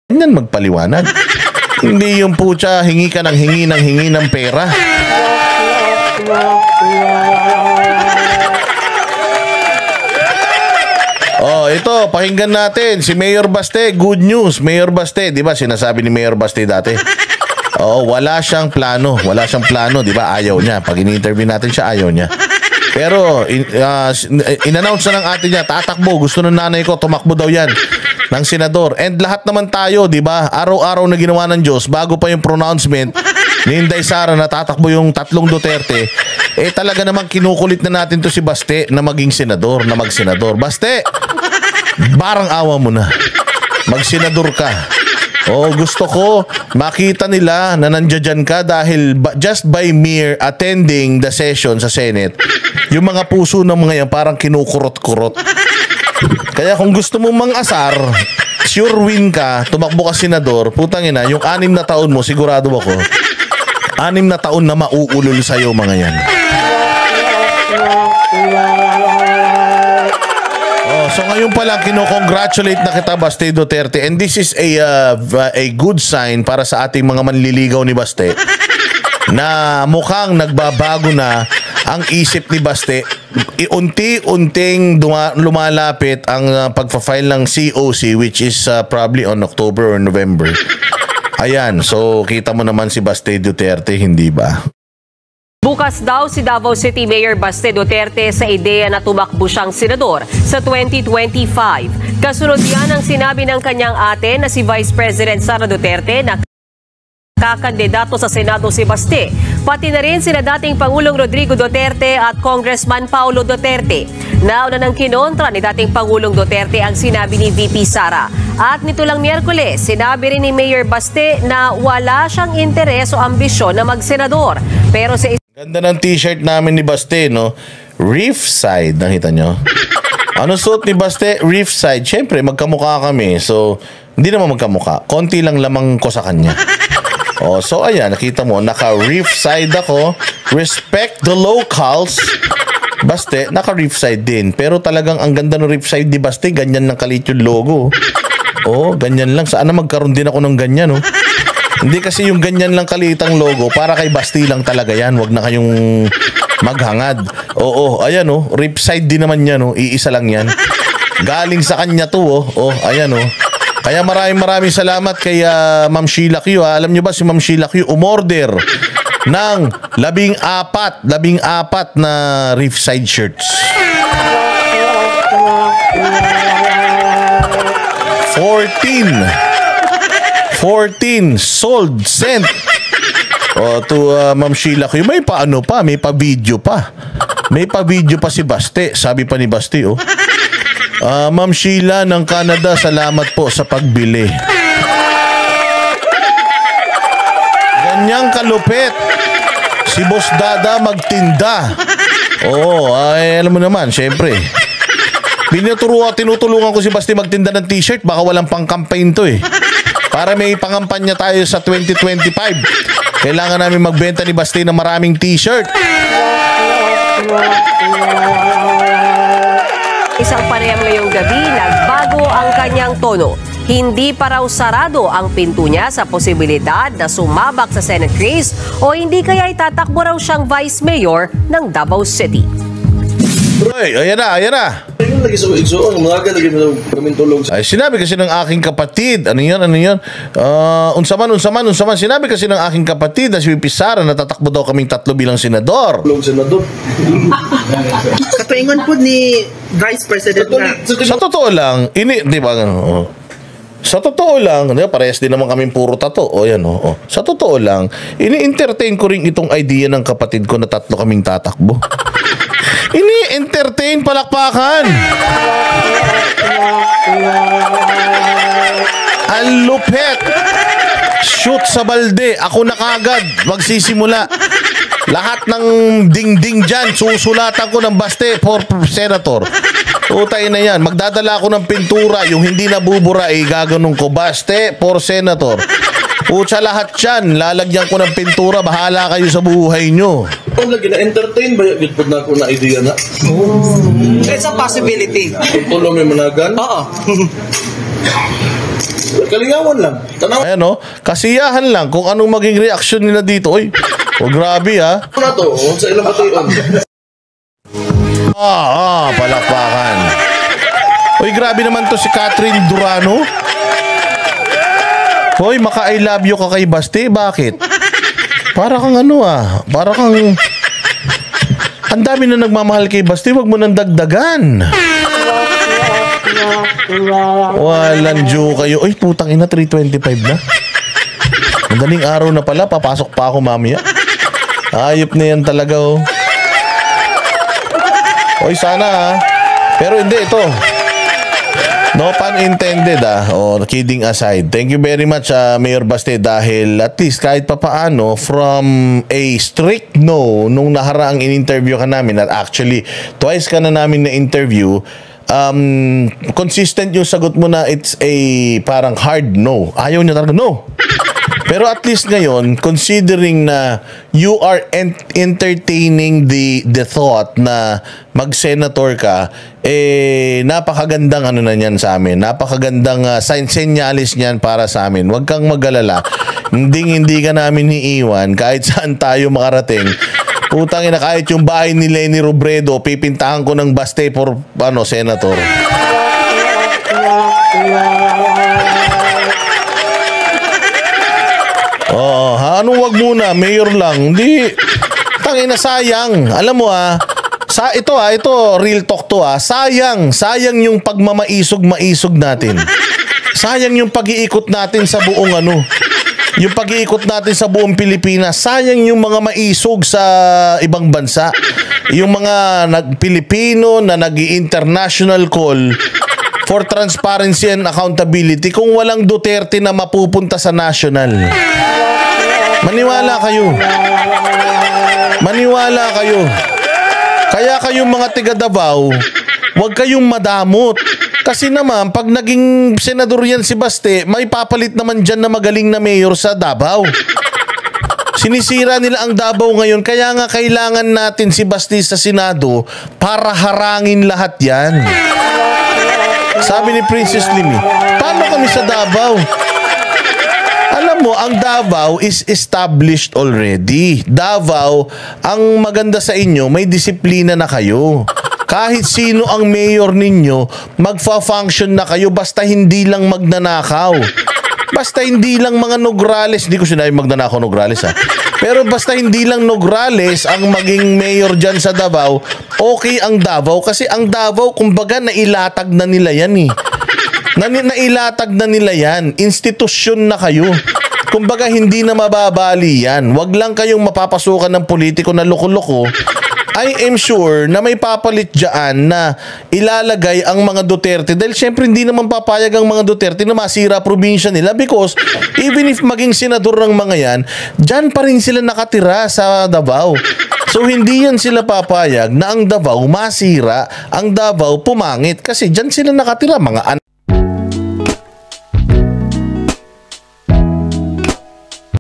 Ganyan magpaliwanag. Hindi yung putya, hingi ka ng hingi ng pera. Oh, ito, pakinggan natin. Si Mayor Baste, good news. Mayor Baste, di ba sinasabi ni Mayor Baste dati? Oh, wala siyang plano. Wala siyang plano, di ba? Ayaw niya. Pag in-interview natin siya, ayaw niya. Pero, in-announce na ng ate niya, tatakbo. Gusto ng nanay ko, tumakbo daw yan ng senador. And lahat naman tayo, di ba? Araw-araw na ginawa ng Diyos, bago pa yung pronouncement ni Inday Sara na tatakbo yung 3 Duterte, eh talaga naman kinukulit na natin to si Baste na maging senador, na mag-senador. Baste, barang awa mo na. Mag-senador ka. Oh, gusto ko makita nila na nandiyan ka dahil just by mere attending the session sa Senate, yung mga puso ng mga yan parang kinukurot-kurot. Kaya kung gusto mong mang-asar, sure win ka, tumakbo ka senador, putang ina, yung 6 na taon mo, sigurado ako, 6 na taon na mauulol sa'yo mga yan. So ngayon pa lang kino-congratulate na kita Baste Duterte, and this is a good sign para sa ating mga manliligaw ni Baste na mukhang nagbabago na ang isip ni Baste. Unti-unting lumalapit ang pagpa-file ng COC, which is probably on October or November. Ayan, so kita mo naman si Baste Duterte, hindi ba? Bukas daw si Davao City Mayor Baste Duterte sa ideya na tumakbo siyang senador sa 2025. Kasunod yan ang sinabi ng kanyang ate na si Vice President Sara Duterte na kakandidato sa Senado si Baste. Pati na rin sina dating Pangulong Rodrigo Duterte at Congressman Paulo Duterte. Nauna ng kinontra ni dating Pangulong Duterte ang sinabi ni VP Sara. At nito lang Miyerkules, sinabi rin ni Mayor Baste na wala siyang interes o ambisyon na magsenador. Pero sa ganda ng t-shirt namin ni Baste, no? Reef Side, nakita nyo? Ano suot ni Baste? Reef Side. Siyempre, magkamukha kami. So, hindi naman magkamukha. Konti lang lamang ko sa kanya. Oh, so ayan, nakita mo, naka-reef side ako. Respect the locals. Baste, naka-reef side din. Pero talagang ang ganda ng reef side ni Baste, ganyan lang kalit yung logo. Oh, ganyan lang. Sana magkaroon din ako ng ganyan, oh. Hindi kasi yung ganyan lang kalitang logo, para kay Basti lang talaga yan. Huwag na kayong maghangad. Oo, ayan oh, rip side din naman yan oh, iisa lang yan. Galing sa kanya to oh, oh ayan oh. Kaya maraming salamat kay Ma'am Sheila Q. Alam nyo ba si Ma'am Sheila Q umorder ng 14 na reef side shirts. 14 sold, sent to Ma'am Sheila Q. May paano pa, may pa-video pa. May pa-video pa si Baste. Sabi pa ni Baste, oh. Ma'am Sheila ng Canada, salamat po sa pagbili. Ganyang kalupit si Boss Dada magtinda. Oo, ay alam mo naman, syempre. Tinutulungan ko si Baste magtinda ng t-shirt. Baka walang pang-campaign to eh. Para may pangampanya tayo sa 2025. Kailangan namin magbenta ni Baste ng maraming t-shirt. Isang panayam ngayong gabi, nagbago ang kanyang tono. Hindi pa raw sarado ang pinto niya sa posibilidad na sumabak sa Senate race o hindi kaya itatakbo raw siyang Vice Mayor ng Davao City. Ay, ayan na. Ay, sinabi kasi ng aking kapatid, ano yun? Unsaman. Sinabi kasi ng aking kapatid na si VP Sara na tatakbo daw kaming 3 bilang senador. Katuingon po ni Vice President na. Sa totoo lang, di ba, sa totoo lang, parehas din naman kaming puro tato. O yan, o. Sa totoo lang, ini-entertain ko rin itong idea ng kapatid ko na 3 kaming tatakbo. Ini-entertain, palakpakan. Ang lupet. Shoot sa balde. Ako na kagad magsisimula. Lahat ng ding-ding dyan, susulatan ko ng Baste for senator. Utay na yan. Magdadala ako ng pintura. Yung hindi nabubura, gaganon ko. Baste for senator. Pucha, lahat yan. Lalagyan ko ng pintura. Bahala kayo sa buhay nyo. Kung lagi na-entertain ba yung gitpod na ako na idea na? It's a possibility. Tulong may managan? Oo. Kalingawan lang. Tanaw Ayan o, kasiyahan lang kung anong maging reaksyon nila dito. Uy, oh, grabe ha. na to. Sa ilang batayon. Palakpakan. Uy, grabe naman to si Catherine Durano. Hoy, maka-I love you ka kay Basti. Bakit? Para kang para kang... Ang dami na nagmamahal kay Basti, wag mo nang dagdagan. Walang Diyo kayo. Uy, putang ina, 3:25 na. Madaling araw na pala, papasok pa ako mamaya. Ayop na yan talaga, oh. Uy, sana pero hindi, ito. No pun intended, kidding aside. Thank you very much, Mayor Baste, dahil at least kahit papaano, from a strict no, nung nakaraang in-interview ka namin, at actually, twice ka na namin na-interview, consistent yung sagot mo na it's a parang hard no. Ayaw niya talaga, no. Pero at least ngayon, considering na you are entertaining the thought na mag-senator ka, napakagandang na niyan sa amin. Napakagandang senyalis niyan para sa amin. Huwag kang mag-alala. Hindi ka namin iiwan kahit saan tayo makarating. Putang ina, kahit yung bahay ni Lenny Robredo, pipintahan ko ng Baste for senator. Anong wag muna, mayor lang. Hindi. Tangina, sayang. Alam mo ito real talk to Sayang yung pagmamaisog-maisog natin. Sayang yung pag-iikot natin sa buong yung pag-iikot natin sa buong Pilipinas. Sayang yung mga maisog sa ibang bansa. Yung mga Pilipino na nag-international call for transparency and accountability kung walang Duterte na mapupunta sa national. Maniwala kayo. Kaya kayong mga tiga Davao, huwag kayong madamot. Kasi naman, pag naging senador yan si Baste, may papalit naman dyan na magaling na mayor sa Davao. Sinisira nila ang Davao ngayon, kaya nga kailangan natin si Baste sa Senado para harangin lahat yan. Sabi ni Princess Limi, paano kami sa Davao? Alam mo, ang Davao is established already. Davao, ang maganda sa inyo, may disiplina na kayo. Kahit sino ang mayor ninyo, magfa-function na kayo basta hindi lang magnanakaw. Basta hindi lang mga Nograles, hindi ko sinabi magnanakaw Nograles pero basta hindi lang Nograles ang maging mayor dyan sa Davao, okay ang Davao. Kasi ang Davao, kumbaga, nailatag na nila yan nailatag na nila yan. Institusyon na kayo. Kumbaga, hindi na mababali yan. Wag lang kayong mapapasukan ng politiko na loko-loko. I am sure na may papalit dyan na ilalagay ang mga Duterte. Dahil syempre hindi naman papayag ang mga Duterte na masira probinsya nila, because even if maging senador ng mga yan, dyan pa rin sila nakatira sa Davao. So hindi yan sila papayag na ang Davao masira, ang Davao pumangit, kasi dyan sila nakatira, mga